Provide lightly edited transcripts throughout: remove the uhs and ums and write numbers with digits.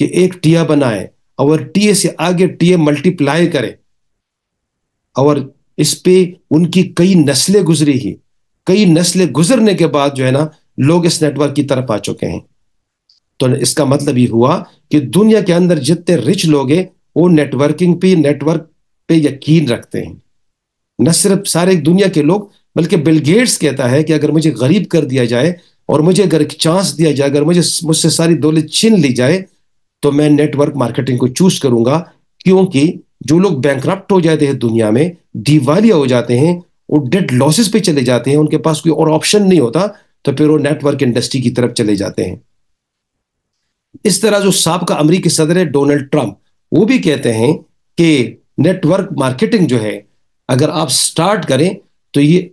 کہ ایک ٹیا بنائیں اور ٹیے سے آگے ٹیے ملٹیپلائی کریں، اور اس پہ ان کی کئی نسلیں گزری ہی، کئی نسلیں گزرنے کے بعد جو ہے نا لوگ اس نیٹ ورک کی طرف آ چکے ہیں۔ تو اس کا مطلب یہ ہوا کہ دنیا کے اندر جتنے رچ لوگ ہیں وہ نیٹ ورک پہ یقین رکھتے ہیں۔ نہ صرف سارے دنیا کے لوگ، بلکہ بل گیٹس کہتا ہے کہ اگر مجھے غریب کر دیا جائے اور مجھے اگر ایک چانس دیا جائے، اگر مجھ سے ساری دولت چھین لی جائے، تو میں نیٹ ورک مارکیٹنگ کو چوز کروں گا، کیونکہ جو لوگ بینکرپٹ ہو جاتے ہیں دنیا میں، دیوالیہ ہو جاتے ہیں، وہ ڈیٹ لاسز پہ چلے جاتے ہیں، ان کے پاس کوئی اور آپشن نہیں ہوتا، تو پھر وہ نیٹ ورک انڈسٹری کی طرف چلے جاتے ہیں۔ اس طرح جو سابقہ امریکی صدر ہے ڈونلڈ ٹرمپ، وہ بھی کہتے ہیں کہ نیٹ ورک مارکیٹنگ جو ہے اگر آپ سٹارٹ کریں تو یہ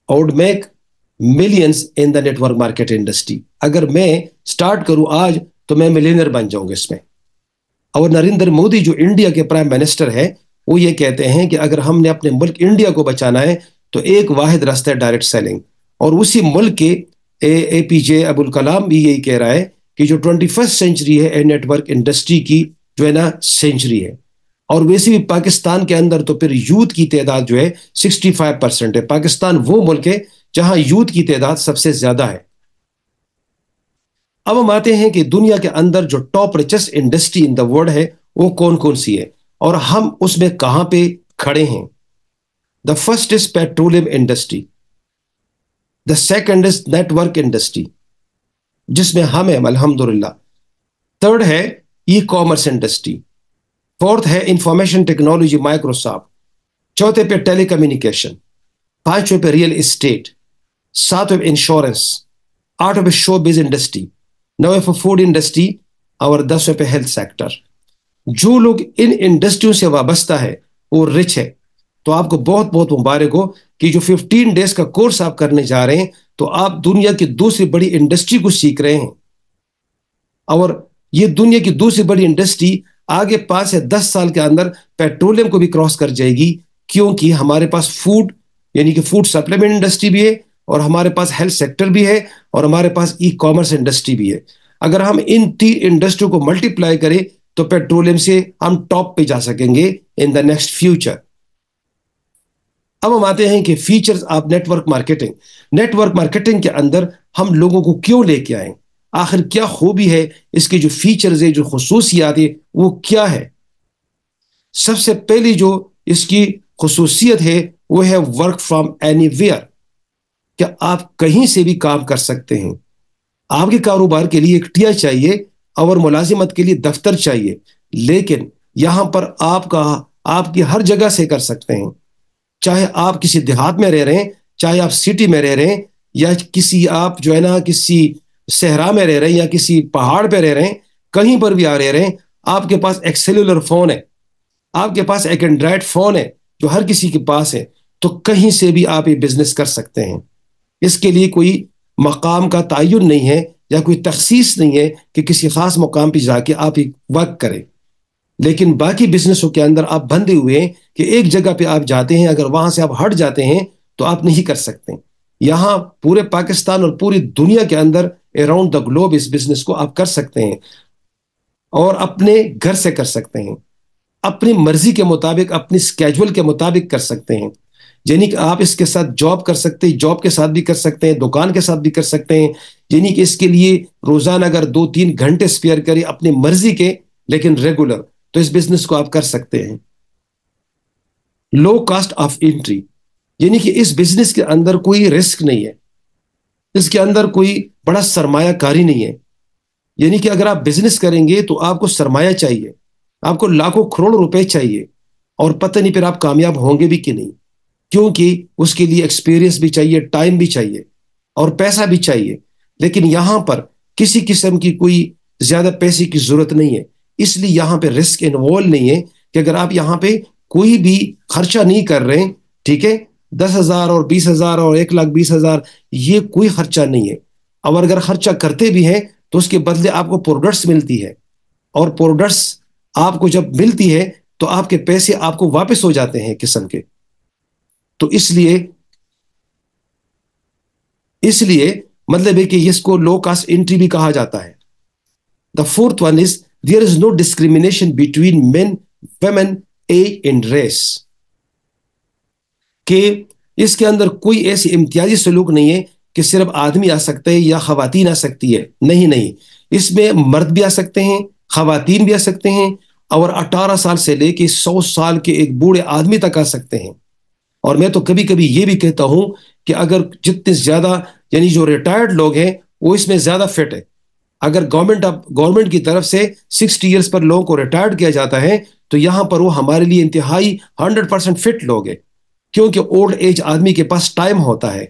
would make millions in the network market industry۔ اگر میں سٹارٹ کروں آج تو میں ملینئر بن جاؤں گا اس میں۔ اور نریندر مودی جو انڈیا کے پرائم منسٹر ہے، وہ یہ کہتے ہیں کہ اگر ہم نے اپنے ملک انڈیا کو بچانا ہے تو ایک واحد راستہ ہے ڈائریکٹ سیلنگ۔ اور اسی ملک کے اے پی جے عبدالکلام بھی یہی کہہ رہا ہے کہ جو 21 سینچری ہے نیٹ ورک انڈسٹری کی جو ہے نا سینچری ہے۔ اور ویسے بھی پاکستان کے اندر تو پھر یوتھ کی تعداد جو ہے 65% ہے۔ پاکستان وہ ملک ہے جہاں یوتھ کی تعداد سب سے زیادہ ہے۔ اب ہم آتے ہیں کہ دنیا کے اندر جو top richest industry in the world ہے وہ کون کون سی ہے اور ہم اس میں کہاں پہ کھڑے ہیں۔ The first is petroleum industry, the second is network industry جس میں ہم ہیں الحمدللہ، تھرڈ ہے ای کامرس انڈسٹری، فورتھ ہے انفارمیشن ٹیکنالوجی مائکروسافٹ، چوتھے پہ ٹیلی کمیونیکیشن، پانچویں پہ ریئل اسٹیٹ، ساتویں پہ انشورنس، آٹھویں پہ شو بز انڈسٹری، نویں پہ فوڈ انڈسٹری اور 10ویں پہ ہیلتھ سیکٹر۔ جو لوگ ان انڈسٹریوں سے وابستہ ہے وہ رچ ہے۔ تو آپ کو بہت بہت مبارک ہو کہ جو 15 ڈیز کا کورس آپ کرنے جا رہے ہیں تو آپ دنیا کی دوسری بڑی انڈسٹری کو سیکھ رہے ہیں، اور یہ دنیا کی دوسری بڑی انڈسٹری آگے 5 سے 10 سال کے اندر پیٹرولیم کو بھی کراس کر جائے گی، کیونکہ ہمارے پاس فوڈ یعنی کہ فوڈ سپلیمنٹ انڈسٹری بھی ہے، اور ہمارے پاس ہیلتھ سیکٹر بھی ہے، اور ہمارے پاس ای کامرس انڈسٹری بھی ہے۔ اگر ہم ان 3 انڈسٹری کو ملٹیپلائی کریں تو پیٹرولیم سے ہم ٹاپ پہ جا سکیں گے ان دا نیکسٹ فیوچر۔ اب ہم آتے ہیں کہ features of network marketing. Network marketing کے اندر ہم لوگوں کو کیوں لے کے آئیں، آخر کیا خوبی ہے اس کی، جو فیچرز ہے، جو خصوصیات ہے وہ کیا ہے۔ سب سے پہلی جو اس کی خصوصیت ہے وہ ہے ورک فرام اینی ویئر، کہ آپ کہیں سے بھی کام کر سکتے ہیں۔ آپ کے کاروبار کے لیے ایک ٹیا چاہیے اور ملازمت کے لیے دفتر چاہیے، لیکن یہاں پر آپ کی ہر جگہ سے کر سکتے ہیں، چاہے آپ کسی دیہات میں رہ رہے ہیں، چاہے آپ سٹی میں رہ رہے ہیں، یا کسی آپ جو ہے نا کسی صحرا میں رہ رہے ہیں یا کسی پہاڑ پہ رہ رہے ہیں، کہیں پر بھی رہ رہے ہیں، آپ کے پاس ایک سیلولر فون ہے، آپ کے پاس ایک اینڈرائڈ فون ہے جو ہر کسی کے پاس ہے، تو کہیں سے بھی آپ یہ بزنس کر سکتے ہیں۔ اس کے لیے کوئی مقام کا تعین نہیں ہے یا کوئی تخصیص نہیں ہے کہ کسی خاص مقام پہ جا کے آپ ورک کریں۔ لیکن باقی بزنسوں کے اندر آپ بندھے ہوئے ہیں کہ ایک جگہ پہ آپ جاتے ہیں، اگر وہاں سے آپ ہٹ جاتے ہیں تو آپ نہیں کر سکتے۔ یہاں پورے پاکستان اور پوری دنیا کے اندر اراؤنڈ دا گلوب اس بزنس کو آپ کر سکتے ہیں، اور اپنے گھر سے کر سکتے ہیں، اپنی مرضی کے مطابق، اپنی سکیجول کے مطابق کر سکتے ہیں۔ یعنی کہ آپ اس کے ساتھ جاب کر سکتے ہیں، جاب کے ساتھ بھی کر سکتے ہیں، دکان کے ساتھ بھی کر سکتے ہیں، یعنی کہ اس کے لیے روزانہ اگر 2-3 گھنٹے اسپیئر کریں اپنی مرضی کے لیکن ریگولر، تو اس بزنس کو آپ کر سکتے ہیں۔ لو کاسٹ آف انٹری، یعنی کہ اس بزنس کے اندر کوئی رسک نہیں ہے، اس کے اندر کوئی بڑا سرمایہ کاری نہیں ہے۔ یعنی کہ اگر آپ بزنس کریں گے تو آپ کو سرمایہ چاہیے، آپ کو لاکھوں کروڑ روپے چاہیے، اور پتہ نہیں پھر آپ کامیاب ہوں گے بھی کہ نہیں، کیونکہ اس کے لیے ایکسپیرینس بھی چاہیے، ٹائم بھی چاہیے، اور پیسہ بھی چاہیے۔ لیکن یہاں پر کسی قسم کی کوئی زیادہ پیسے کی ضرورت نہیں ہے، اس لیے یہاں پہ رسک انوالو نہیں ہے کہ اگر آپ یہاں پہ کوئی بھی خرچہ نہیں کر رہے ہیں، ٹھیک ہے، 10,000 اور 20,000 اور 1,20,000 یہ کوئی خرچہ نہیں ہے۔ اور اگر خرچہ کرتے بھی ہیں تو اس کے بدلے آپ کو پروڈکٹس ملتی ہے، اور پروڈکٹس آپ کو جب ملتی ہے تو آپ کے پیسے آپ کو واپس ہو جاتے ہیں قسم کے۔ تو اس لیے مطلب ہے کہ اس کو لو کاسٹ انٹری بھی کہا جاتا ہے۔ The fourth one is There is no discrimination between men, women, age and race. کہ اس کے اندر کوئی ایسی امتیازی سلوک نہیں ہے کہ صرف آدمی آ سکتے ہیں یا خواتین آ سکتی ہے. نہیں، اس میں مرد بھی آ سکتے ہیں، خواتین بھی آ سکتے ہیں، اور 18 سال سے لے کے 100 سال کے ایک بوڑھے آدمی تک آ سکتے ہیں. اور میں تو کبھی کبھی یہ بھی کہتا ہوں کہ اگر جتنے زیادہ یعنی جو ریٹائرڈ لوگ ہیں وہ اس میں زیادہ فٹ ہے. اگر گورنمنٹ کی طرف سے 60 ایئرس پر لوگوں کو ریٹائرڈ کیا جاتا ہے تو یہاں پر وہ ہمارے لیے انتہائی 100% فٹ لوگ ہیں، کیونکہ اولڈ ایج آدمی کے پاس ٹائم ہوتا ہے،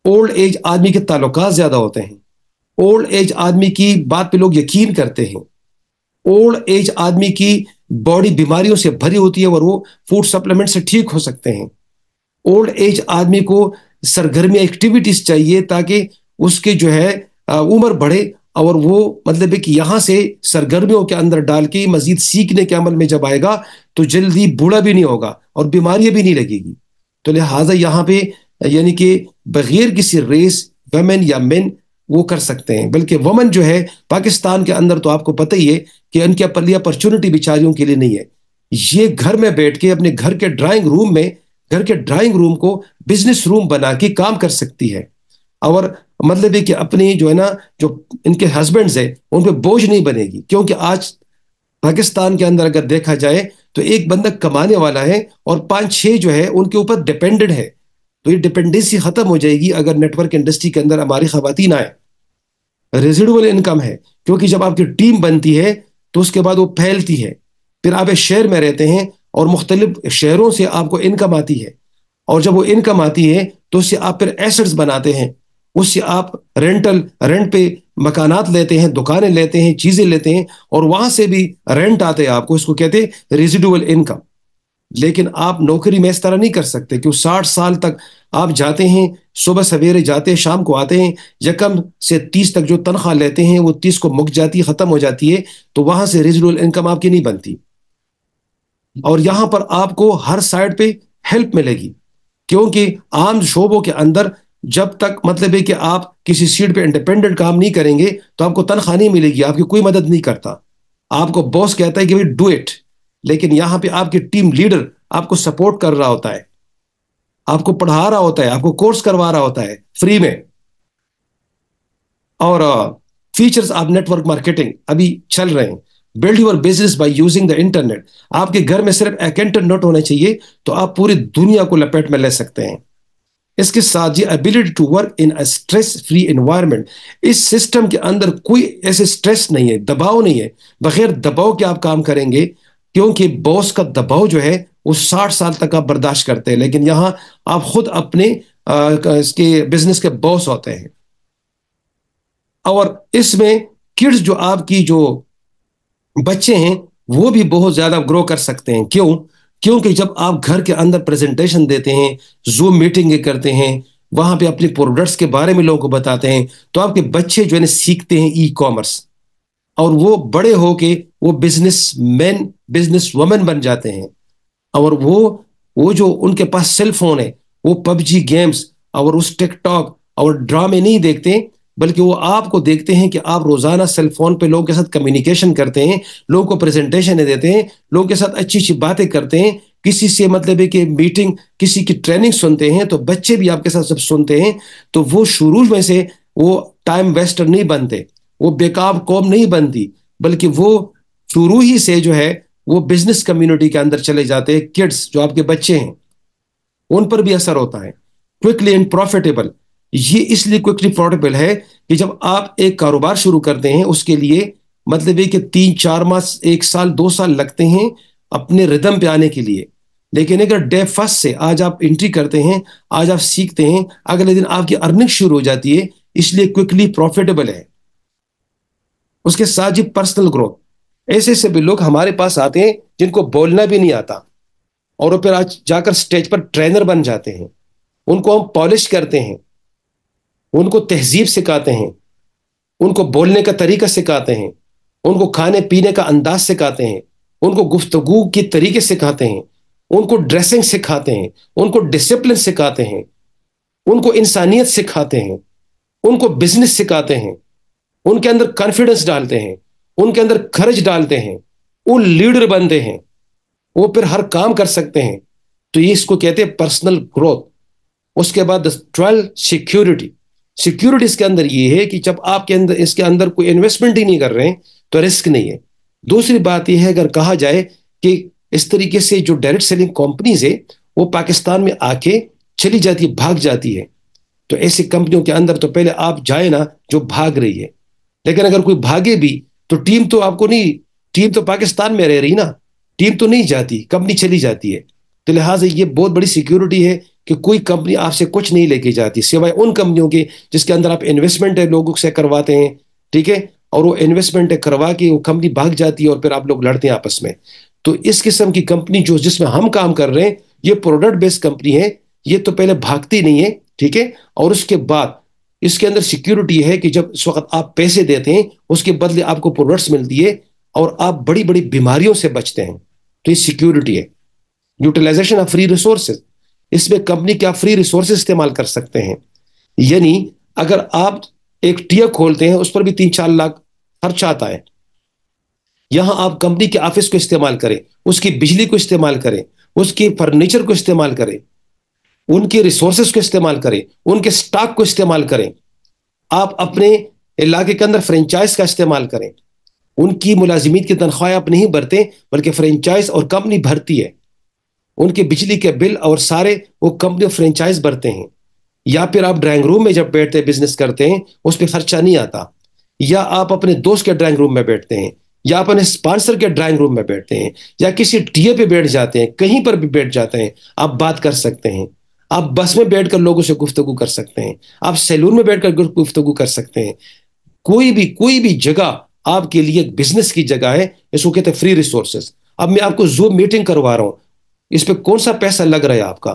اولڈ ایج آدمی کے تعلقات زیادہ ہوتے ہیں، اولڈ ایج آدمی کی بات پہ لوگ یقین کرتے ہیں، اولڈ ایج آدمی کی باڈی بیماریوں سے بھری ہوتی ہے اور وہ فوڈ سپلیمنٹ سے ٹھیک ہو سکتے ہیں. اولڈ ایج آدمی کو سرگرمی ایکٹیویٹیز چاہیے تاکہ اس کے جو ہے عمر بڑھے، اور وہ مطلب ہے کہ یہاں سے سرگرمیوں کے اندر ڈال کے مزید سیکھنے کے عمل میں جب آئے گا تو جلدی بوڑھا بھی نہیں ہوگا اور بیماریاں بھی نہیں لگے گی. تو لہٰذا یہاں پہ یعنی کہ بغیر کسی ریس ویمن یا مین وہ کر سکتے ہیں. بلکہ وومن جو ہے پاکستان کے اندر تو آپ کو پتہ ہی ہے کہ ان کے لیے اپرچونٹی بیچاریوں کے لیے نہیں ہے. یہ گھر میں بیٹھ کے اپنے گھر کے ڈرائنگ روم کو بزنس روم بنا کے کام کر سکتی ہے، اور مطلب ہے کہ اپنی جو ہے نا جو ان کے ہسبینڈز ہیں ان پہ بوجھ نہیں بنے گی. کیونکہ آج پاکستان کے اندر اگر دیکھا جائے تو ایک بندہ کمانے والا ہے اور 5-6 جو ہے ان کے اوپر ڈیپینڈنٹ ہے. تو یہ ڈیپینڈنسی ختم ہو جائے گی اگر نیٹ ورک انڈسٹری کے اندر ہماری خواتین آئے. ریزیڈول انکم ہے، کیونکہ جب آپ کی ٹیم بنتی ہے تو اس کے بعد وہ پھیلتی ہے. پھر آپ ایک شہر میں رہتے ہیں اور مختلف شہروں سے آپ کو انکم آتی ہے، اور جب وہ انکم آتی ہے تو اس سے آپ پھر ایسٹس بناتے ہیں، اس سے آپ رینٹ پہ مکانات لیتے ہیں، دکانیں لیتے ہیں، چیزیں لیتے ہیں، اور وہاں سے بھی رینٹ آتے ہیں آپ کو. اس کو کہتے ہیں ریزیڈول انکم. لیکن آپ نوکری میں اس طرح نہیں کر سکتے کہ 60 سال تک آپ جاتے ہیں، صبح سویرے جاتے ہیں، شام کو آتے ہیں، یکم سے 30 تک جو تنخواہ لیتے ہیں وہ 30 کو مک جاتی ہے، ختم ہو جاتی ہے، تو وہاں سے ریزیڈول انکم آپ کی نہیں بنتی. اور یہاں پر آپ کو ہر سائڈ پہ ہیلپ ملے گی، کیونکہ عام شعبوں کے اندر جب تک مطلب ہے کہ آپ کسی سیٹ پہ انڈیپینڈنٹ کام نہیں کریں گے تو آپ کو تنخواہ نہیں ملے گی، آپ کی کوئی مدد نہیں کرتا. آپ کو باس کہتا ہے کہ ڈو اٹ، لیکن یہاں پہ آپ کی ٹیم لیڈر آپ کو سپورٹ کر رہا ہوتا ہے، آپ کو پڑھا رہا ہوتا ہے، آپ کو کورس کروا رہا ہوتا ہے فری میں. اور features of network marketing ابھی چل رہے ہیں. Build your business by using the internet. آپ کے گھر میں صرف ایک انٹرنیٹ ہونا چاہیے تو آپ پوری دنیا کو لپیٹ میں لے سکتے ہیں. اس کے ساتھ یہ ability to work in a stress free environment. اس سسٹم کے اندر کوئی ایسے اسٹریس نہیں ہے، دباؤ نہیں ہے. بغیر دباؤ کے آپ کام کریں گے، کیونکہ باس کا دباؤ جو ہے وہ 60 سال تک آپ برداشت کرتے ہیں، لیکن یہاں آپ خود اپنے اس کے بزنس کے باس ہوتے ہیں. اور اس میں کڈز جو آپ کی جو بچے ہیں وہ بھی بہت زیادہ گرو کر سکتے ہیں. کیونکہ جب آپ گھر کے اندر پریزنٹیشن دیتے ہیں، زوم میٹنگیں کرتے ہیں، وہاں پہ اپنے پروڈکٹس کے بارے میں لوگوں کو بتاتے ہیں، تو آپ کے بچے جو ہے سیکھتے ہیں ای کامرس، اور وہ بڑے ہو کے وہ بزنس مین بزنس وومن بن جاتے ہیں. اور وہ جو ان کے پاس سیل فون ہے وہ پب جی گیمز اور اس ٹک ٹاک اور ڈرامے نہیں دیکھتے، بلکہ وہ آپ کو دیکھتے ہیں کہ آپ روزانہ سیل فون پہ لوگوں کے ساتھ کمیونیکیشن کرتے ہیں، لوگوں کو پریزنٹیشن دیتے ہیں، لوگوں کے ساتھ اچھی اچھی باتیں کرتے ہیں. کسی سے مطلب ہے کہ میٹنگ کسی کی ٹریننگ سنتے ہیں تو بچے بھی آپ کے ساتھ جب سنتے ہیں تو وہ شروع میں سے وہ ٹائم ویسٹر نہیں بنتے، وہ بیکار قوم نہیں بنتی، بلکہ وہ شروع ہی سے جو ہے وہ بزنس کمیونٹی کے اندر چلے جاتے ہیں. کڈز جو آپ کے بچے ہیں ان پر بھی اثر ہوتا ہے. Quickly and profitable. یہ اس لیے کوئکلی پروفیٹیبل ہے کہ جب آپ ایک کاروبار شروع کرتے ہیں اس کے لیے مطلب ہے کہ 3-4 ماہ 1 سال 2 سال لگتے ہیں اپنے ردم پہ آنے کے لیے. لیکن اگر ڈے فرسٹ سے آج آپ انٹری کرتے ہیں، آج آپ سیکھتے ہیں، اگلے دن آپ کی ارننگ شروع ہو جاتی ہے. اس لیے کوئکلی پروفیٹیبل ہے. اس کے ساتھ ہی پرسنل گروتھ. ایسے بھی لوگ ہمارے پاس آتے ہیں جن کو بولنا بھی نہیں آتا، اور وہ پھر آج جا کر سٹیج پر ٹرینر بن جاتے ہیں. ان کو ہم پالش کرتے ہیں، ان کو تہذیب سکھاتے ہیں، ان کو بولنے کا طریقہ سکھاتے ہیں، ان کو کھانے پینے کا انداز سکھاتے ہیں، ان کو گفتگو کے طریقے سکھاتے ہیں، ان کو ڈریسنگ سکھاتے ہیں، ان کو ڈسپلن سکھاتے ہیں، ان کو انسانیت سکھاتے ہیں، ان کو بزنس سکھاتے ہیں، ان کے اندر کانفیڈنس ڈالتے ہیں. ان کے اندر خرچ ڈالتے ہیں، وہ لیڈر بنتے ہیں، وہ پھر ہر کام کر سکتے ہیں. تو یہ اس کو کہتے ہیں پرسنل گروتھ. اس کے بعد 12 سیکیورٹی. سیکیورٹی اس کے اندر یہ ہے کہ جب آپ کے اندر اس کے اندر کوئی انویسٹمنٹ ہی نہیں کر رہے ہیں تو رسک نہیں ہے. دوسری بات یہ ہے اگر کہا جائے کہ اس طریقے سے جو ڈائریکٹ سیلنگ کمپنیز ہے وہ پاکستان میں آ کے چلی جاتی ہے، بھاگ جاتی ہے، تو ایسی کمپنیوں کے اندر تو پہلے آپ جائیں نا جو بھاگ رہی ہے. لیکن اگر کوئی بھاگے بھی تو ٹیم تو آپ کو نہیں، ٹیم تو پاکستان میں رہ رہی نا، ٹیم تو نہیں جاتی، کمپنی چلی جاتی ہے. تو لہٰذا یہ بہت بڑی سیکیورٹی ہے کہ کوئی کمپنی آپ سے کچھ نہیں لے کے جاتی سوائے ان کمپنیوں کے جس کے اندر آپ انویسٹمنٹ ہے لوگوں سے کرواتے ہیں، ٹھیک ہے، اور وہ انویسٹمنٹ کروا کے وہ کمپنی بھاگ جاتی ہے اور پھر آپ لوگ لڑتے ہیں آپس میں. تو اس قسم کی کمپنی جو جس میں ہم کام کر رہے ہیں یہ پروڈکٹ بیسڈ کمپنی ہے، یہ تو پہلے بھاگتی نہیں ہے، ٹھیک ہے، اور اس کے بعد اس کے اندر سیکیورٹی ہے کہ جب اس وقت آپ پیسے دیتے ہیں اس کے بدلے آپ کو پروڈکٹس ملتی ہے اور آپ بڑی بڑی بیماریوں سے بچتے ہیں. تو یہ سیکیورٹی ہے. یوٹیلائزیشن آف فری ریسورسز، اس میں کمپنی کے آپ فری ریسورسز استعمال کر سکتے ہیں. یعنی اگر آپ ایک ٹیر کھولتے ہیں اس پر بھی 3-4 لاکھ خرچ آتا ہے. یہاں آپ کمپنی کے آفس کو استعمال کریں، اس کی بجلی کو استعمال کریں، اس کی فرنیچر کو استعمال کریں، ان کے ریسورسز کو استعمال کریں، ان کے سٹاک کو استعمال کریں. آپ اپنے علاقے کے اندر فرنچائز کا استعمال کریں. ان کی ملازمین کی تنخواہ آپ نہیں بھرتے بلکہ فرنچائز اور کمپنی بھرتی ہے. ان کے بجلی کے بل اور سارے وہ کمپنی فرنچائز بھرتے ہیں. یا پھر آپ ڈرائنگ روم میں جب بیٹھتے بزنس کرتے ہیں اس پہ خرچہ نہیں آتا. یا آپ اپنے دوست کے ڈرائنگ روم میں بیٹھتے ہیں، یا اپنے اسپانسر کے ڈرائنگ روم میں بیٹھتے ہیں، یا کسی ٹی اے پہ بیٹھ جاتے ہیں، کہیں پر بھی بیٹھ جاتے ہیں، آپ بات کر سکتے ہیں. آپ بس میں بیٹھ کر لوگوں سے گفتگو کر سکتے ہیں، آپ سیلون میں بیٹھ کر گفتگو کر سکتے ہیں. کوئی بھی جگہ آپ کے لیے بزنس کی جگہ ہے. اس کو کہتے ہیں فری ریسورسز. اب میں آپ کو زوم میٹنگ کروا رہا ہوں، اس پہ کون سا پیسہ لگ رہا ہے آپ کا؟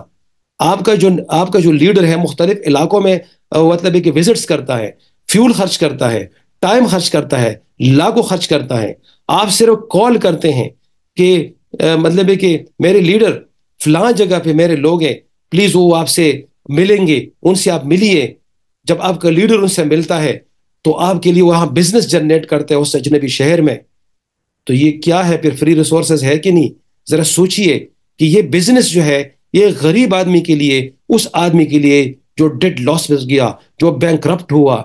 آپ کا جو لیڈر ہے مختلف علاقوں میں مطلب ہے کہ وزٹس کرتا ہے، فیول خرچ کرتا ہے، ٹائم خرچ کرتا ہے، لاکھوں خرچ کرتا ہے. آپ صرف کال کرتے ہیں کہ مطلب ہے کہ میرے لیڈر فلاں جگہ پہ میرے لوگ ہیں، پلیز وہ آپ سے ملیں گے، ان سے آپ ملیے. جب آپ کا لیڈر ان سے ملتا ہے تو آپ کے لیے وہاں بزنس جنریٹ کرتے ہیں اس اجنبی شہر میں. تو یہ کیا ہے پھر؟ فری ریسورسز ہے کہ نہیں؟ ذرا سوچئے کہ یہ بزنس جو ہے یہ غریب آدمی کے لیے، اس آدمی کے لیے جو ڈیٹ لاس میں گیا، جو بینک کرپٹ ہوا،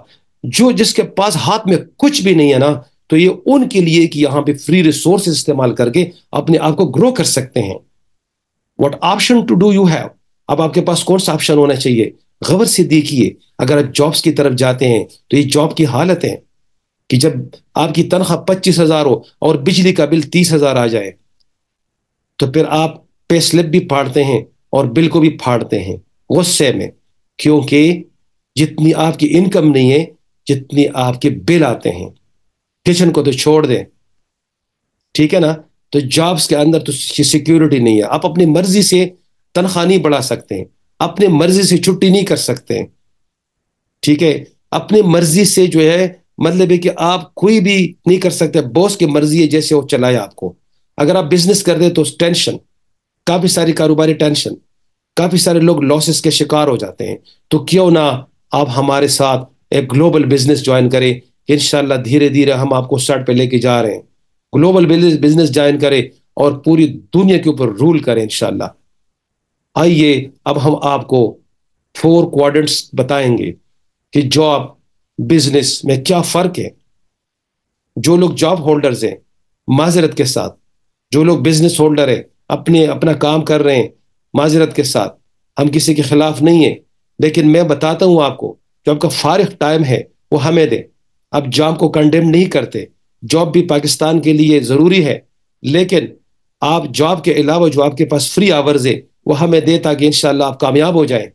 جس کے پاس ہاتھ میں کچھ بھی نہیں ہے نا، تو یہ ان کے لیے کہ یہاں پہ فری ریسورسز استعمال کر کے اپنے آپ کو گرو کر سکتے ہیں. What option to do you have? اب آپ کے پاس کون سا آپشن ہونا چاہیے؟ غور سے دیکھیے. اگر آپ جابس کی طرف جاتے ہیں تو یہ جاب کی حالت ہے کہ جب آپ کی تنخواہ 25,000 ہو اور بجلی کا بل 30,000 آ جائے تو پھر آپ پے سلپ بھی پھاڑتے ہیں اور بل کو بھی پھاڑتے ہیں غصے میں، کیونکہ جتنی آپ کی انکم نہیں ہے جتنی آپ کے بل آتے ہیں. کچن کو تو چھوڑ دیں، ٹھیک ہے نا. تو جابس کے اندر تو سیکیورٹی نہیں ہے. آپ اپنی مرضی سے تنخواہ نہیں بڑھا سکتے ہیں، اپنے مرضی سے چھٹی نہیں کر سکتے، ٹھیک ہے. اپنی مرضی سے جو ہے مطلب ہے کہ آپ کوئی بھی نہیں کر سکتے. باس کی مرضی ہے جیسے وہ چلائے آپ کو. اگر آپ بزنس کر دیں تو ٹینشن، کافی ساری کاروباری ٹینشن، کافی سارے لوگ لاسز کے شکار ہو جاتے ہیں. تو کیوں نہ آپ ہمارے ساتھ ایک گلوبل بزنس جوائن کریں. انشاءاللہ دھیرے دھیرے ہم آپ کو سٹارٹ پہ لے کے جا رہے ہیں. گلوبل بزنس جوائن کریں اور پوری دنیا کے اوپر رول کریں انشاءاللہ. آئیے اب ہم آپ کو 4 کوارڈنٹس بتائیں گے کہ جاب بزنس میں کیا فرق ہے. جو لوگ جاب ہولڈرز ہیں، معذرت کے ساتھ جو لوگ بزنس ہولڈر ہیں، اپنا کام کر رہے ہیں، معذرت کے ساتھ ہم کسی کے خلاف نہیں ہیں، لیکن میں بتاتا ہوں آپ کو جو آپ کا فارغ ٹائم ہے وہ ہمیں دیں. اب جاب کو کنڈیم نہیں کرتے، جاب بھی پاکستان کے لیے ضروری ہے، لیکن آپ جاب کے علاوہ جو آپ کے پاس فری آورز ہے وہ ہمیں دیں تاکہ انشاءاللہ آپ کامیاب ہو جائیں.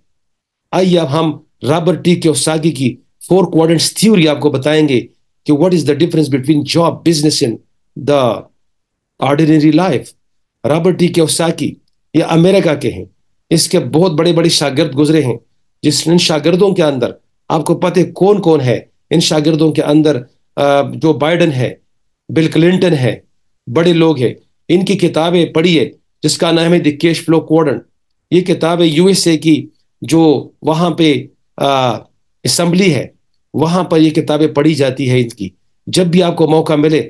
آئیے اب ہم رابرٹ ٹی کیوساکی کی 4 کوارڈنٹس تھیوری آپ کو بتائیں گے کہ what is the difference between job business in the ordinary life. Robert T Kiyosaki یہ امریکہ کے ہیں. اس کے بہت بڑے بڑے شاگرد گزرے ہیں، ان شاگردوں کے اندر آپ کو پتہ کون کون ہے. ان شاگردوں کے اندر جو بائیڈن ہے، بل کلنٹن ہے، بڑے لوگ ہیں. ان کی کتابیں پڑھیے جس کا نام ہے دی کیش فلو کوڈنٹ. یہ کتابیں یو ایس اے کی جو وہاں پہ اسمبلی ہے وہاں پر یہ کتابیں پڑھی جاتی ہے. ان کی جب بھی آپ کو موقع ملے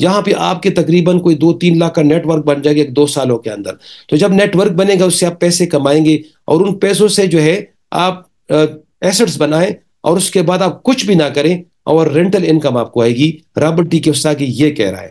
جہاں پہ آپ کے تقریباً کوئی 2-3 لاکھ کا نیٹ ورک بن جائے گا 2 سالوں کے اندر. تو جب نیٹ ورک بنے گا اس سے آپ پیسے کمائیں گے اور ان پیسوں سے جو ہے آپ ایسٹس بنائیں اور اس کے بعد آپ کچھ بھی نہ کریں اور رینٹل انکم آپ کو آئے گی. رابرٹ ٹی کیوساکی یہ کہہ رہا ہے.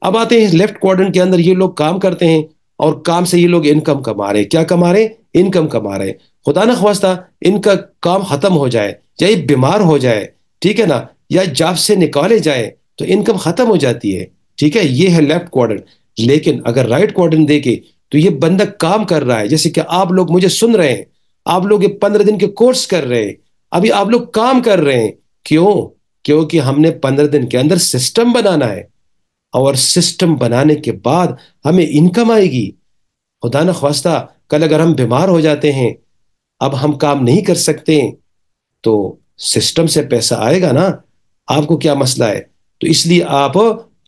اب آتے ہیں لیفٹ کوارڈرنٹ کے اندر. یہ لوگ کام کرتے ہیں اور کام سے یہ لوگ انکم کما رہے ہیں. کیا کما رہے ہیں؟ انکم کما رہے ہیں. خدا نہ خواستہ ان کا کام ختم ہو جائے یا یہ بیمار ہو جائے، ٹھیک ہے نا، یا جاب سے نکالے جائے تو انکم ختم ہو جاتی ہے. ٹھیک ہے، یہ ہے لیفٹ کوارڈرنٹ. لیکن اگر رائٹ کوارڈرنٹ دیکھے تو یہ بندہ کام کر رہا ہے. جیسے کہ آپ لوگ مجھے سن رہے ہیں، آپ لوگ یہ 15 دن کے کورس کر رہے ہیں، ابھی آپ لوگ کام کر رہے ہیں. کیوں؟ کیونکہ ہم نے 15 دن کے اندر سسٹم بنانا ہے اور سسٹم بنانے کے بعد ہمیں انکم آئے گی. خدا نہ خواستہ کل اگر ہم بیمار ہو جاتے ہیں، اب ہم کام نہیں کر سکتے تو سسٹم سے پیسہ آئے گا نا. آپ کو کیا مسئلہ ہے؟ تو اس لیے آپ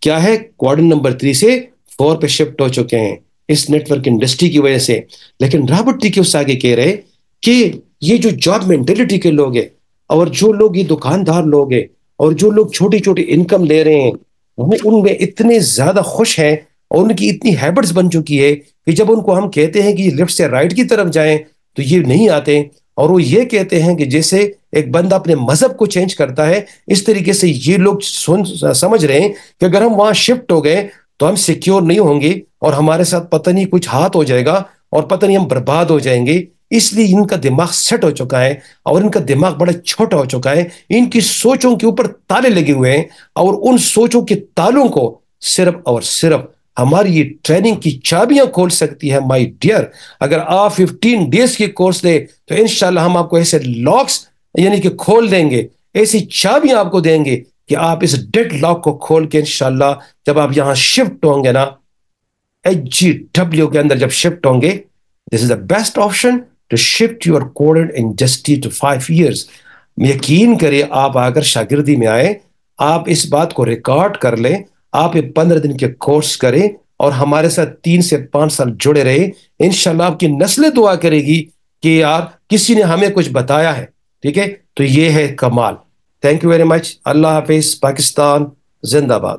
کیا ہے کوارڈرنٹ نمبر 3 سے 4 پہ شفٹ ہو چکے ہیں اس نیٹ ورک انڈسٹری کی وجہ سے. لیکن رابرٹ ٹی اس آگے کہہ رہے کہ یہ جو جاب مینٹلٹی کے لوگ ہیں اور جو لوگ یہ دکاندار لوگ ہیں اور جو لوگ چھوٹی چھوٹی انکم لے رہے ہیں، وہ ان میں اتنے زیادہ خوش ہیں اور ان کی اتنی ہیبٹس بن چکی ہے کہ جب ان کو ہم کہتے ہیں کہ لیفٹ سے رائٹ کی طرف جائیں تو یہ نہیں آتے. اور وہ یہ کہتے ہیں کہ جیسے ایک بندہ اپنے مذہب کو چینج کرتا ہے، اس طریقے سے یہ لوگ سمجھ رہے ہیں کہ اگر ہم وہاں شفٹ ہو گئے تو ہم سیکیور نہیں ہوں گے اور ہمارے ساتھ پتہ نہیں کچھ ہاتھ ہو جائے گا اور پتہ نہیں ہم برباد ہو جائیں گے. اس لیے ان کا دماغ سیٹ ہو چکا ہے اور ان کا دماغ بڑا چھوٹا ہو چکا ہے. ان کی سوچوں کے اوپر تالے لگے ہوئے ہیں اور ان سوچوں کے تالوں کو صرف اور صرف ہماری یہ ٹریننگ کی چابیاں کھول سکتی ہے. مائی ڈیئر، اگر آپ 15 ڈیز کی کورس لیں تو انشاءاللہ ہم آپ کو ایسے لاکس یعنی کہ کھول دیں گے، ایسی چابیاں آپ کو دیں گے کہ آپ اس ڈیڈ لاک کو کھول کے انشاءاللہ جب آپ یہاں شفٹ ہوں گے نا HGW کے اندر جب شفٹ ہوں گے، this is the best option to shift your code in just to 5 years. یقین کرے آپ اگر شاگردی میں آئے، آپ اس بات کو ریکارڈ کر لیں، آپ یہ 15 دن کے کورس کریں اور ہمارے ساتھ 3 سے 5 سال جڑے رہے. انشاءاللہ آپ کی نسلیں دعا کرے گی کہ یار کسی نے ہمیں کچھ بتایا ہے. ٹھیک ہے، تو یہ ہے کمال. Thank you very much. اللہ حافظ. پاکستان زندہ باد.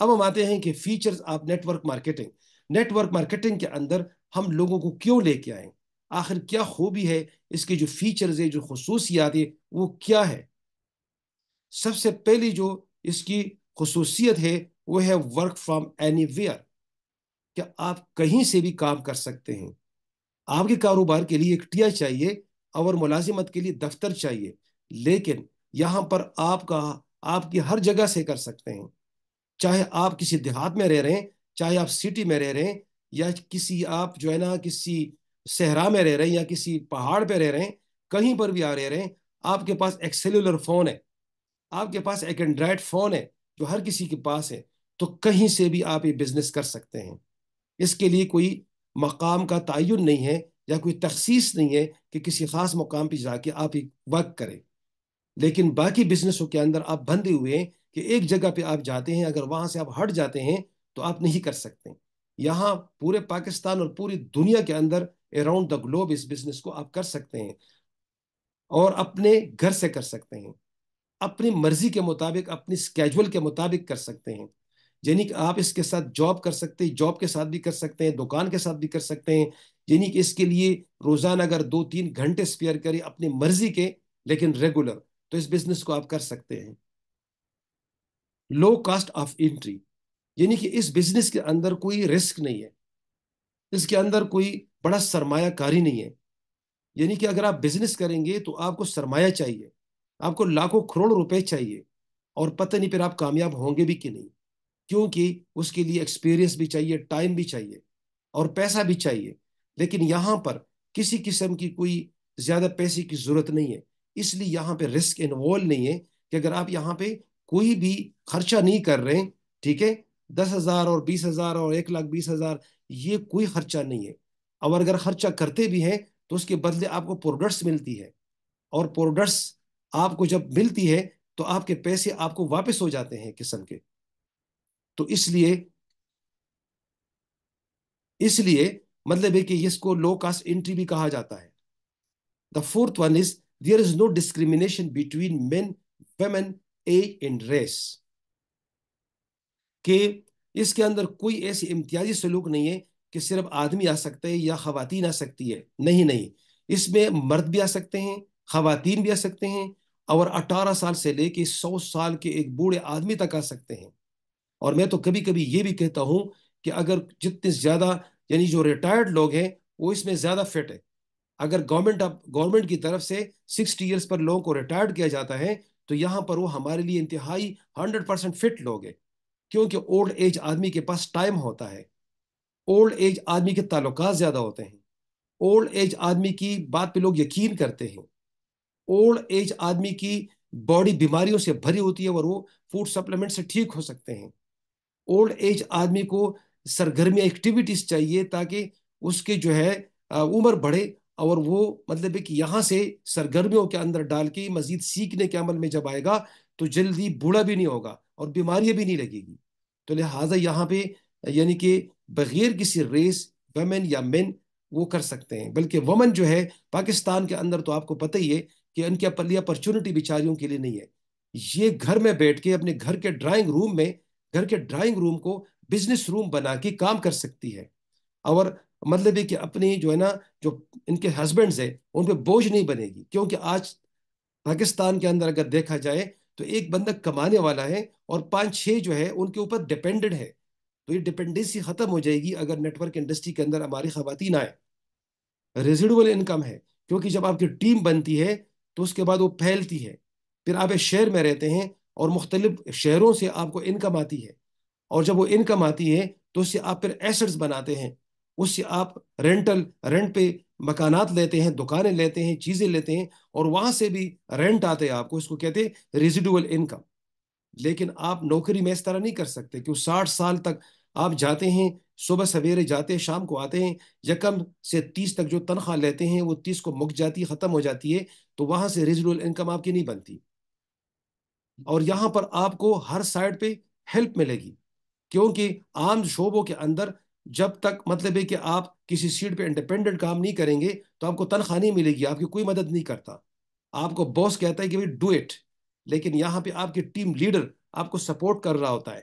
اب ہم آتے ہیں کہ features of network marketing کے اندر ہم لوگوں کو کیوں لے کے آئیں، آخر کیا خوبی ہے اس کے، جو فیچرز ہے، جو خصوصیات ہے، وہ کیا ہے؟ سب سے پہلی جو اس کی خصوصیت ہے وہ ہے ورک فرام اینی ویئر، کہ آپ کہیں سے بھی کام کر سکتے ہیں۔ آپ کے کاروبار کے لیے ایک ٹیا چاہیے اور ملازمت کے لیے دفتر چاہیے، لیکن یہاں پر آپ کی ہر جگہ سے کر سکتے ہیں، چاہے آپ کسی دیہات میں رہ رہے ہیں، چاہے آپ سٹی میں رہ رہے ہیں، یا کسی آپ جو ہے نا کسی صحرا میں رہ رہے ہیں، یا کسی پہاڑ پہ رہ رہے ہیں، کہیں پر بھی رہ رہے ہیں، آپ کے پاس ایک سیلولر فون ہے، آپ کے پاس ایک اینڈرائڈ فون ہے جو ہر کسی کے پاس ہے، تو کہیں سے بھی آپ یہ بزنس کر سکتے ہیں۔ اس کے لیے کوئی مقام کا تعین نہیں ہے، یا کوئی تخصیص نہیں ہے کہ کسی خاص مقام پہ جا کے آپ ایک ورک کریں۔ لیکن باقی بزنسوں کے اندر آپ بندھے ہوئے ہیں کہ ایک جگہ پہ آپ جاتے ہیں، اگر وہاں سے آپ ہٹ جاتے ہیں تو آپ نہیں کر سکتے۔ یہاں پورے پاکستان اور پوری دنیا کے اندر اراؤنڈ دا گلوب اس بزنس کو آپ کر سکتے ہیں، اور اپنے گھر سے کر سکتے ہیں، اپنی مرضی کے مطابق، اپنی سکیجول کے مطابق کر سکتے ہیں۔ یعنی کہ آپ اس کے ساتھ جاب کر سکتے ہیں، جاب کے ساتھ بھی کر سکتے ہیں، دکان کے ساتھ بھی کر سکتے ہیں۔ یعنی کہ اس کے لیے روزانہ اگر 2-3 گھنٹے سپیئر کریں اپنی مرضی کے، لیکن ریگولر، تو اس بزنس کو آپ کر سکتے ہیں۔ لو کاسٹ آف انٹری، یعنی کہ اس بزنس کے اندر کوئی رسک نہیں ہے، اس کے اندر کوئی بڑا سرمایہ کاری نہیں ہے۔ یعنی کہ اگر آپ بزنس کریں گے تو آپ کو سرمایہ چاہیے، آپ کو لاکھوں کروڑ روپے چاہیے، اور پتہ نہیں پھر آپ کامیاب ہوں گے بھی کہ نہیں، کیونکہ اس کے لیے ایکسپیرینس بھی چاہیے، ٹائم بھی چاہیے، اور پیسہ بھی چاہیے۔ لیکن یہاں پر کسی قسم کی کوئی زیادہ پیسے کی ضرورت نہیں ہے، اس لیے یہاں پہ رسک انوالو نہیں ہے، کہ اگر آپ یہاں پہ کوئی بھی خرچہ نہیں کر رہے ہیں، ٹھیک ہے، 10,000 اور 20,000 اور 1,20,000، یہ کوئی خرچہ نہیں ہے۔ اور اگر خرچہ کرتے بھی ہیں تو اس کے بدلے آپ کو پروڈکٹس ملتی ہے، اور پروڈکٹس آپ کو جب ملتی ہے تو آپ کے پیسے آپ کو واپس ہو جاتے ہیں قسم کے۔ تو اس لیے مطلب ہے کہ اس کو لو کاسٹ انٹری بھی کہا جاتا ہے۔ The fourth one is there is no discrimination between men, women, age and race, کہ اس کے اندر کوئی ایسی امتیازی سلوک نہیں ہے کہ صرف آدمی آ سکتے ہیں یا خواتین آ سکتی ہے، نہیں نہیں، اس میں مرد بھی آ سکتے ہیں، خواتین بھی آ سکتے ہیں، اور 18 سال سے لے کے 100 سال کے ایک بوڑھے آدمی تک آ سکتے ہیں۔ اور میں تو کبھی کبھی یہ بھی کہتا ہوں کہ اگر جتنے زیادہ، یعنی جو ریٹائرڈ لوگ ہیں وہ اس میں زیادہ فٹ ہے۔ اگر گورنمنٹ کی طرف سے 60 ایئرس پر لوگوں کو ریٹائرڈ کیا جاتا ہے، تو یہاں پر وہ ہمارے لیے انتہائی 100% فٹ لوگ ہیں، کیونکہ اولڈ ایج آدمی کے پاس ٹائم ہوتا ہے، اولڈ ایج آدمی کے تعلقات زیادہ ہوتے ہیں، اولڈ ایج آدمی کی بات پہ لوگ یقین کرتے ہیں، اولڈ ایج آدمی کی باڈی بیماریوں سے بھری ہوتی ہے، اور وہ فوڈ سپلیمنٹ سے ٹھیک ہو سکتے ہیں۔ اولڈ ایج آدمی کو سرگرمی ایکٹیویٹیز چاہیے، تاکہ اس کے جو ہے عمر بڑھے، اور وہ مطلب ہے کہ یہاں سے سرگرمیوں کے اندر ڈال کے مزید سیکھنے کے عمل میں جب آئے گا تو جلدی بوڑھا بھی نہیں ہوگا اور بیماریاں بھی نہیں لگے گی۔ تو لہٰذا یہاں پہ یعنی کہ بغیر کسی ریس، ویمن یا مین، وہ کر سکتے ہیں۔ بلکہ ومن جو ہے پاکستان کے اندر تو آپ کو پتہ ہی ہے کہ ان کے لیے اپرچونٹی بیچاریوں کے لیے نہیں ہے۔ یہ گھر میں بیٹھ کے اپنے گھر کے ڈرائنگ روم کو بزنس روم بنا کے کام کر سکتی ہے، اور مطلب ہے کہ اپنی جو ہے نا، جو ان کے ہسبینڈز ہیں ان پہ بوجھ نہیں بنے گی، کیونکہ آج پاکستان کے اندر اگر دیکھا جائے تو ایک بندہ کمانے والا ہے اور 5-6 جو ہے ان کے اوپر ڈیپینڈنٹ ہے۔ تو یہ ڈیپینڈنسی ختم ہو جائے گی اگر نیٹ ورک انڈسٹری کے اندر ہماری خواتین آئے۔ ریزیڈول انکم ہے، کیونکہ جب آپ کی ٹیم بنتی ہے تو اس کے بعد وہ پھیلتی ہے، پھر آپ ایک شہر میں رہتے ہیں اور مختلف شہروں سے آپ کو انکم آتی ہے، اور جب وہ انکم آتی ہے تو اس سے آپ پھر ایسٹس بناتے ہیں، اس سے آپ رینٹ پہ مکانات لیتے ہیں، دکانیں لیتے ہیں، چیزیں لیتے ہیں، اور وہاں سے بھی رینٹ آتے ہیں آپ کو، اس کو کہتے ہیں ریزیڈول انکم۔ لیکن آپ نوکری میں اس طرح نہیں کر سکتے کہ 60 سال تک آپ جاتے ہیں، صبح سویرے جاتے ہیں، شام کو آتے ہیں، یکم سے 30 تک جو تنخواہ لیتے ہیں وہ 30 کو مک جاتی ہے، ختم ہو جاتی ہے، تو وہاں سے ریزیڈول انکم آپ کی نہیں بنتی۔ اور یہاں پر آپ کو ہر سائڈ پہ ہیلپ ملے گی، کیونکہ عام شعبوں کے اندر جب تک مطلب ہے کہ آپ کسی سیٹ پہ انڈیپینڈنٹ کام نہیں کریں گے تو آپ کو تنخواہ نہیں ملے گی، آپ کی کوئی مدد نہیں کرتا، آپ کو باس کہتا ہے کہ ڈو اٹ، لیکن یہاں پہ آپ کی ٹیم لیڈر آپ کو سپورٹ کر رہا ہوتا ہے۔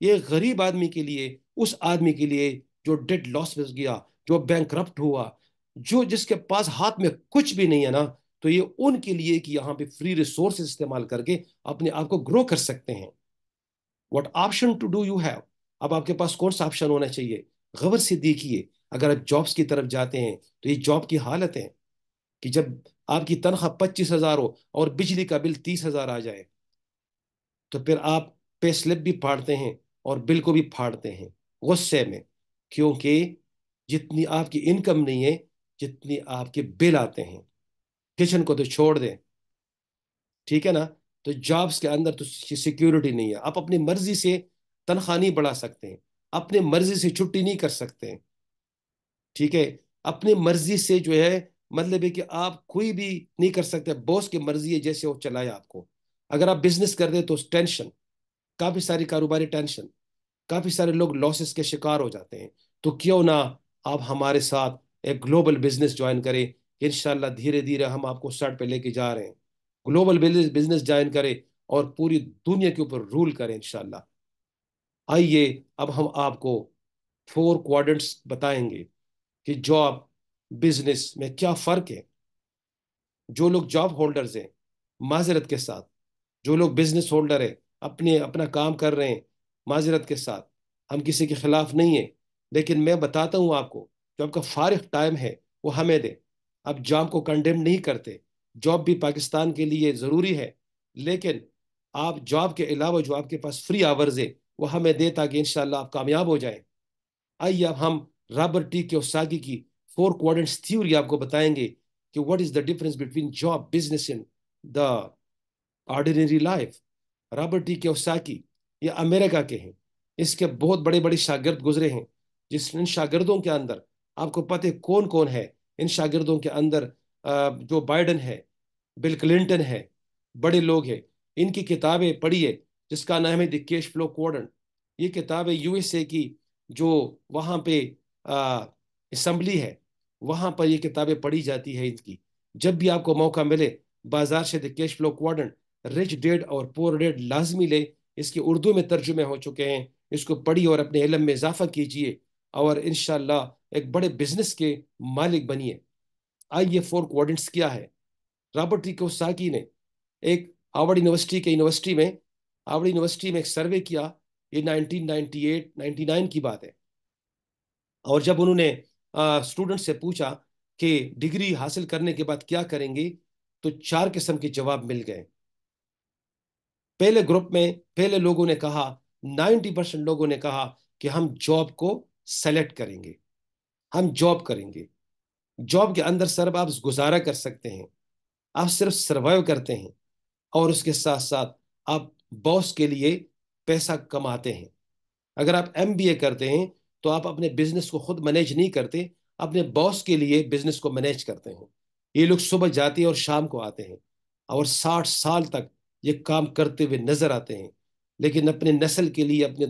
یہ غریب آدمی کے لیے، اس آدمی کے لیے جو ڈیڈ لاس میں گیا، جو بینک کرپٹ ہوا، جو جس کے پاس ہاتھ میں کچھ بھی نہیں ہے نا، تو یہ ان کے لیے کہ یہاں پہ فری ریسورسز استعمال کر کے اپنے آپ کو گرو کر سکتے ہیں. What option to do you have? اب آپ کے پاس کون سا آپشن ہونا چاہیے؟ غور سے دیکھیے. اگر آپ جابس کی طرف جاتے ہیں تو یہ جاب کی حالت ہے کہ جب آپ کی تنخواہ 25,000 ہو اور بجلی کا بل 30,000 آ جائے، تو پھر آپ پے سلپ بھی پھاڑتے ہیں اور بل کو بھی پھاڑتے ہیں غصے میں، کیونکہ جتنی آپ کی انکم نہیں ہے، جتنی آپ کے بل آتے ہیں. کچن کو تو چھوڑ دیں، ٹھیک ہے نا. تو جابس کے اندر تو سیکیورٹی نہیں ہے. آپ اپنی مرضی سے تنخواہ نہیں بڑھا سکتے ہیں، اپنے مرضی سے چھٹی نہیں کر سکتے ہیں، ٹھیک ہے. اپنی مرضی سے جو ہے، مطلب ہے کہ آپ کوئی بھی نہیں کر سکتے. باس کی مرضی ہے جیسے وہ چلائے آپ کو. اگر آپ بزنس کر دیں تو ٹینشن، کافی ساری کاروباری ٹینشن، کافی سارے لوگ لاسز کے شکار ہو جاتے ہیں. تو کیوں نہ آپ ہمارے ساتھ ایک گلوبل بزنس جوائن کریں. انشاءاللہ دھیرے دھیرے ہم آپ کو سٹارٹ پہ لے کے جا رہے ہیں. گلوبل بزنس جوائن کریں اور پوری دنیا کے اوپر رول کریں انشاءاللہ. آئیے اب ہم آپ کو 4 کوارڈنٹس بتائیں گے کہ جاب بزنس میں کیا فرق ہے. جو لوگ جاب ہولڈرز ہیں، معذرت کے ساتھ، جو لوگ بزنس ہولڈر ہیں، اپنا کام کر رہے ہیں، معذرت کے ساتھ، ہم کسی کے خلاف نہیں ہیں، لیکن میں بتاتا ہوں آپ کو، جو آپ کا فارغ ٹائم ہے وہ ہمیں دیں. اب جاب کو کنڈیم نہیں کرتے، جاب بھی پاکستان کے لیے ضروری ہے، لیکن آپ جاب کے علاوہ جو آپ کے پاس فری آورز ہے وہ ہمیں دیں تاکہ انشاءاللہ آپ کامیاب ہو جائیں. آئیے اب ہم رابرٹ ٹی کیوساکی کی 4 کوارڈنٹس تھیوری آپ کو بتائیں گے کہ what is the difference between job, business in the ordinary life. Robert T Kiyosaki یہ امریکہ کے ہیں. اس کے بہت بڑے بڑے شاگرد گزرے ہیں، ان شاگردوں کے اندر آپ کو پتہ ہے کون کون ہے. ان شاگردوں کے اندر جو بائیڈن ہے، بل کلنٹن ہے، بڑے لوگ ہیں. ان کی کتابیں پڑھیے جس کا نام ہے دی کیش فلو کوڈنٹ. یہ کتاب ہے یو ایس اے کی، جو وہاں پہ اسمبلی ہے، وہاں پر یہ کتابیں پڑھی جاتی ہے. ان کی جب بھی آپ کو موقع ملے بازار سے the cash flow quadrant, rich dad اور پور ڈیڈ لازمی لے. اس کے اردو میں ترجمے ہو چکے ہیں. اس کو پڑھیے اور اپنے علم میں اضافہ کیجیے اور انشاءاللہ ایک بڑے بزنس کے مالک بنیے. آئیے 4 کوارڈنٹس کیا ہے. رابرٹ ٹی کیوساکی نے ایک ہارورڈ یونیورسٹی میں ایک سروے کیا. یہ 1998-99 کی بات ہے. اور جب انہوں نے اسٹوڈنٹ سے پوچھا کہ ڈگری حاصل کرنے کے بعد کیا کریں گے، تو 4 قسم کے جواب مل گئے. پہلے گروپ میں پہلے لوگوں نے کہا، 90% لوگوں نے کہا کہ ہم جاب کو سلیکٹ کریں گے، ہم جاب کریں گے. جاب کے اندر صرف آپ گزارا کر سکتے ہیں، آپ صرف سروائیو کرتے ہیں، اور اس کے ساتھ ساتھ آپ باس کے لیے پیسہ کماتے ہیں. اگر آپ ایم بی اے کرتے ہیں تو آپ اپنے بزنس کو خود مینیج نہیں کرتے، اپنے باس کے لیے بزنس کو مینیج کرتے ہیں. یہ لوگ صبح جاتے ہیں اور شام کو آتے ہیں اور 60 سال تک یہ کام کرتے ہوئے نظر آتے ہیں، لیکن اپنے نسل کے لیے، اپنے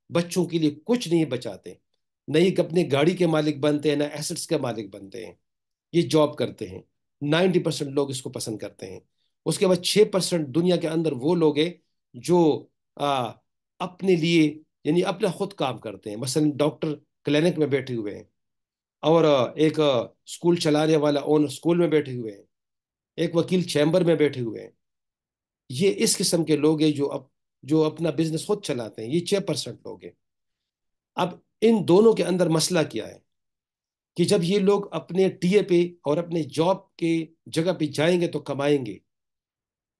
بچوں کے لیے کچھ نہیں بچاتے. نہ یہ اپنے گاڑی کے مالک بنتے ہیں، نہ ایسٹس کے مالک بنتے ہیں. یہ جاب کرتے ہیں. 90% لوگ اس کو پسند کرتے ہیں. اس کے بعد 6% دنیا کے اندر وہ لوگ ہیں جو اپنے لیے، یعنی اپنا خود کام کرتے ہیں. مثلا ڈاکٹر کلینک میں بیٹھے ہوئے ہیں، اور ایک اسکول چلانے والا اونر اسکول میں بیٹھے ہوئے ہیں، ایک وکیل چیمبر میں بیٹھے ہوئے ہیں. یہ اس قسم کے لوگ ہیں جو اپنا بزنس خود چلاتے ہیں. یہ 6% لوگ ہیں. اب ان دونوں کے اندر مسئلہ کیا ہے کہ جب یہ لوگ اپنے ٹی اے پہ اور اپنے جاب کے جگہ پہ جائیں گے تو کمائیں گے،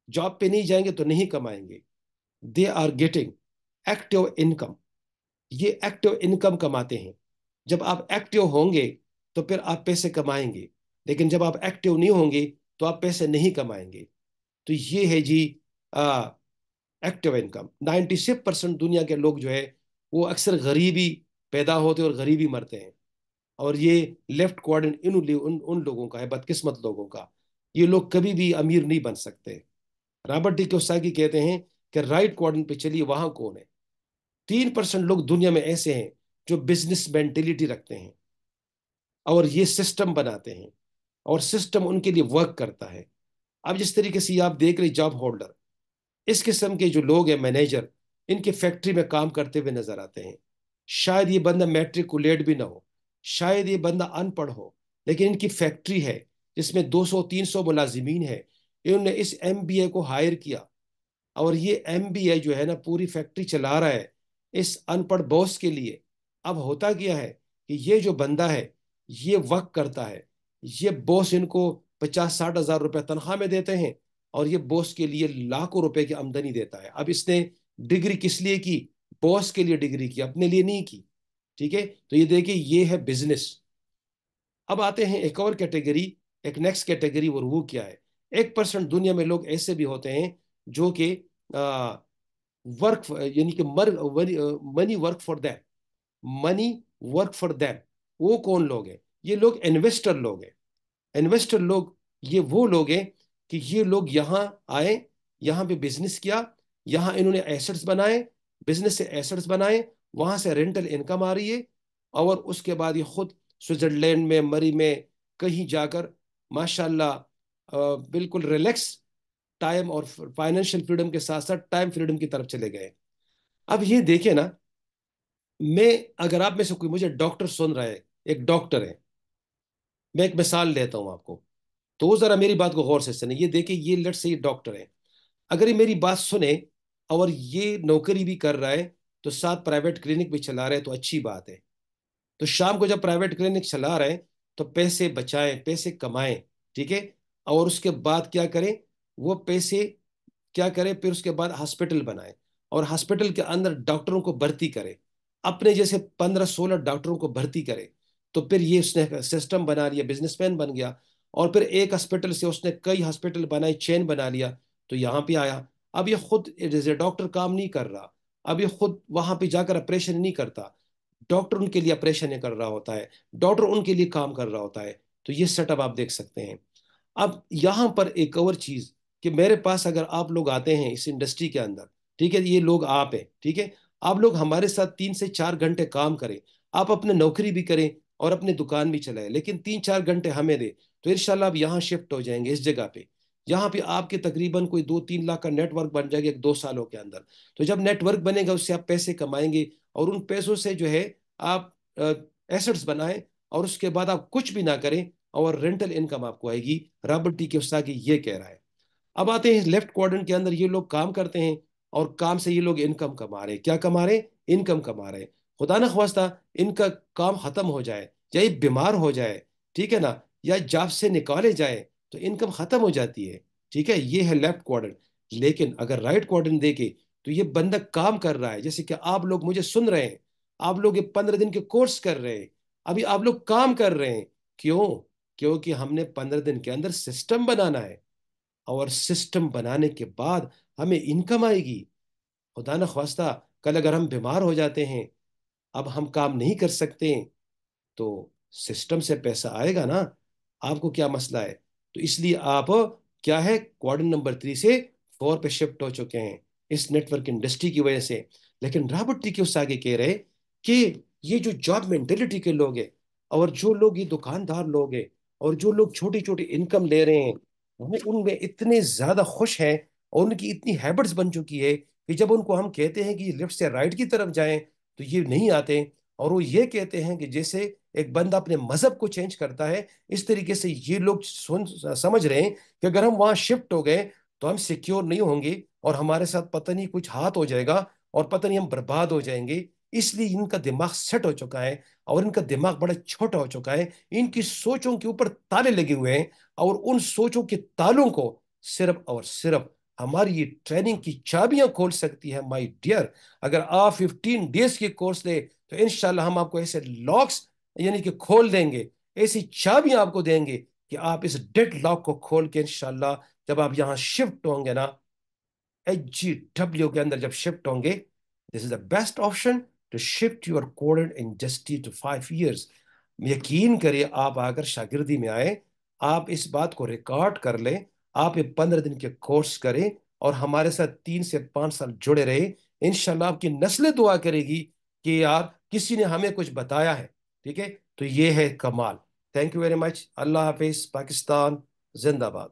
جاب پہ نہیں جائیں گے تو نہیں کمائیں گے. They are getting active income. یہ ایکٹیو انکم کماتے ہیں. جب آپ ایکٹیو ہوں گے تو پھر آپ پیسے کمائیں گے، لیکن جب آپ ایکٹیو نہیں ہوں گے تو آپ پیسے نہیں کمائیں گے. تو یہ ہے جی ایکٹیو انکم. 96% دنیا کے لوگ جو ہے وہ اکثر غریبی پیدا ہوتے اور غریبی مرتے ہیں. اور یہ لیفٹ کوارڈنٹ ان لوگوں کا ہے، بدقسمت لوگوں کا. یہ لوگ کبھی بھی امیر نہیں بن سکتے. رابرٹ ٹی کیوساکی کہتے ہیں کہ رائٹ کوارڈنٹ پہ چلیے، وہاں کون ہے. 3% لوگ دنیا میں ایسے ہیں جو بزنس مینٹلٹی رکھتے ہیں اور یہ سسٹم بناتے ہیں اور سسٹم ان کے لیے ورک کرتا ہے. اب جس طریقے سے آپ دیکھ رہے جاب ہولڈر، اس قسم کے جو لوگ ہیں مینیجر، ان کے فیکٹری میں کام کرتے ہوئے نظر آتے ہیں. شاید یہ بندہ میٹریکولیٹ بھی نہ ہو، شاید یہ بندہ ان پڑھ ہو، لیکن ان کی فیکٹری ہے جس میں 200 300 ملازمین ہیں. انہوں نے اس ایم بی اے کو ہائر کیا، اور یہ ایم بی اے جو ہے نا پوری فیکٹری چلا رہا ہے اس ان پڑھ باس کے لیے. اب ہوتا کیا ہے کہ یہ جو بندہ ہے یہ ورک کرتا ہے، یہ باس ان کو 50 60 ہزار روپے تنخواہ میں دیتے ہیں، اور یہ باس کے لیے لاکھوں روپے کی آمدنی دیتا ہے. اب اس نے ڈگری کس لیے کی؟ باس کے لیے ڈگری کی، اپنے لیے نہیں کی. ٹھیک ہے، تو یہ دیکھیں یہ ہے بزنس. اب آتے ہیں ایک اور کیٹیگری، ایک نیکسٹ کیٹیگری، اور وہ کیا ہے؟ 1% دنیا میں لوگ ایسے بھی ہوتے ہیں جو کہ ورک، یعنی کہ money work for them, money work for them. وہ کون لوگ ہیں؟ یہ لوگ انویسٹر لوگ ہیں. انویسٹر لوگ یہ وہ لوگ ہیں کہ یہ لوگ یہاں آئے، یہاں پہ بزنس کیا، یہاں انہوں نے ایسٹس بنائے، بزنس سے ایسٹس بنائے، وہاں سے رینٹل انکم آ رہی ہے، اور اس کے بعد یہ خود سوئٹزرلینڈ میں، مری میں کہیں جا کر ماشاء اللہ بالکل ریلیکس ٹائم اور فائنینشیل فریڈم کے ساتھ ساتھ ٹائم فریڈم کی طرف چلے گئے. اب یہ دیکھیں نا، میں اگر آپ میں سے کوئی مجھے ڈاکٹر سن رہا ہے، ایک ڈاکٹر ہے، میں ایک مثال دیتا ہوں آپ کو، تو وہ ذرا میری بات کو غور سے سنیں. یہ دیکھیں، یہ لٹ سے یہ ڈاکٹر ہے، اگر یہ میری بات سنے اور یہ نوکری بھی کر رہا ہے تو ساتھ پرائیویٹ کلینک بھی چلا رہا ہے، تو اچھی بات ہے. تو شام کو جب پرائیویٹ کلینک چلا رہے ہیں تو پیسے بچائیں، پیسے کمائیں. ٹھیک ہے، اور اس کے بعد کیا کریں؟ وہ پیسے کیا کرے؟ پھر اس کے بعد ہاسپٹل بنائے، اور ہاسپٹل کے اندر ڈاکٹروں کو بھرتی کرے، اپنے جیسے 15 16 ڈاکٹروں کو بھرتی کرے. تو پھر یہ اس نے سسٹم بنا لیا، بزنس مین بن گیا. اور پھر ایک ہاسپٹل سے اس نے کئی ہاسپٹل بنائے، چین بنا لیا، تو یہاں پہ آیا. اب یہ خود جیسے ڈاکٹر کام نہیں کر رہا، اب یہ خود وہاں پہ جا کر آپریشن نہیں کرتا، ڈاکٹر ان کے لیے آپریشن کر رہا ہوتا ہے، ڈاکٹر ان کے لیے کام کر رہا ہوتا ہے. تو یہ سیٹ اپ آپ دیکھ سکتے ہیں. اب یہاں پر ایک اور چیز کہ میرے پاس اگر آپ لوگ آتے ہیں اس انڈسٹری کے اندر، ٹھیک ہے، یہ لوگ آپ ہیں، ٹھیک ہے، آپ لوگ ہمارے ساتھ 3 سے 4 گھنٹے کام کریں، آپ اپنے نوکری بھی کریں اور اپنے دکان بھی چلائیں، لیکن 3 4 گھنٹے ہمیں دیں، تو انشاءاللہ آپ یہاں شفٹ ہو جائیں گے اس جگہ پہ. یہاں پہ آپ کے تقریباً کوئی 2 3 لاکھ کا نیٹ ورک بن جائے گا 2 سالوں کے اندر. تو جب نیٹ ورک بنے گا اس سے آپ پیسے کمائیں گے، اور ان پیسوں سے جو ہے آپ ایسٹس بنائیں، اور اس کے بعد آپ کچھ بھی نہ کریں اور رینٹل انکم آپ کو آئے گی. رابرٹ ٹی کیوساکی یہ کہہ رہا ہے. اب آتے ہیں لیفٹ کوارڈرنٹ کے اندر، یہ لوگ کام کرتے ہیں اور کام سے یہ لوگ انکم کما رہے ہیں. کیا کما رہے ہیں؟ انکم کما رہے ہیں. خدا نہ خواستہ ان کا کام ختم ہو جائے، یا یہ بیمار ہو جائے، ٹھیک ہے نا، یا جاب سے نکالے جائے، تو انکم ختم ہو جاتی ہے. ٹھیک ہے، یہ ہے لیفٹ کوارڈرنٹ. لیکن اگر رائٹ کوارڈرنٹ دیکھے تو یہ بندہ کام کر رہا ہے، جیسے کہ آپ لوگ مجھے سن رہے ہیں، آپ لوگ یہ 15 دن کے کورس کر رہے ہیں، ابھی آپ لوگ کام کر رہے ہیں. کیوں؟ کیونکہ ہم نے 15 دن کے اندر سسٹم بنانا ہے، اور سسٹم بنانے کے بعد ہمیں انکم آئے گی. خدا نہ خواستہ کل اگر ہم بیمار ہو جاتے ہیں، اب ہم کام نہیں کر سکتے ہیں، تو سسٹم سے پیسہ آئے گا نا. آپ کو کیا مسئلہ ہے؟ تو اس لیے آپ کیا ہے، کوارڈن نمبر 3 سے 4 پہ شفٹ ہو چکے ہیں اس نیٹ ورک انڈسٹری کی وجہ سے. لیکن رابرٹ ٹی کیوساکی کہہ رہے کہ یہ جو جاب مینٹلٹی کے لوگ ہیں، اور جو لوگ یہ دکاندار لوگ ہیں، اور جو لوگ چھوٹی چھوٹی انکم لے رہے ہیں، وہ ان میں اتنے زیادہ خوش ہیں، اور ان کی اتنی ہیبٹس بن چکی ہے کہ جب ان کو ہم کہتے ہیں کہ یہ لیفٹ سے رائٹ کی طرف جائیں تو یہ نہیں آتے. اور وہ یہ کہتے ہیں کہ جیسے ایک بندہ اپنے مذہب کو چینج کرتا ہے، اس طریقے سے یہ لوگ سمجھ رہے ہیں کہ اگر ہم وہاں شفٹ ہو گئے تو ہم سیکیور نہیں ہوں گے، اور ہمارے ساتھ پتہ نہیں کچھ ہاتھ ہو جائے گا، اور پتہ نہیں ہم برباد ہو جائیں گے. اس لیے ان کا دماغ سیٹ ہو چکا ہے، اور ان کا دماغ بڑا چھوٹا ہو چکا ہے. ان کی سوچوں کے اوپر تالے لگے ہوئے ہیں، اور ان سوچوں کے تالوں کو صرف اور صرف ہماری یہ ٹریننگ کی چابیاں کھول سکتی ہے. مائی ڈیئر، اگر آپ 15 ڈیز کے کورس لیں تو انشاءاللہ ہم آپ کو ایسے لاکس یعنی کہ کھول دیں گے، ایسی چابیاں آپ کو دیں گے کہ آپ اس ڈیڈ لاک کو کھول کے انشاءاللہ جب آپ یہاں شفٹ ہوں گے نا، HGW کے اندر جب شفٹ ہوں گے، this is the best option to shift your code industry to 5 years. یقین کریں، آپ اگر شاگردی میں آئے، آپ اس بات کو ریکارڈ کر لیں، آپ یہ 15 دن کے کورس کریں، اور ہمارے ساتھ 3 سے 5 سال جڑے رہے، انشاءاللہ آپ کی نسلیں دعا کرے گی کہ یار کسی نے ہمیں کچھ بتایا ہے. ٹھیک ہے، تو یہ ہے کمال. Thank you very much. اللہ حافظ. پاکستان زندہ باد.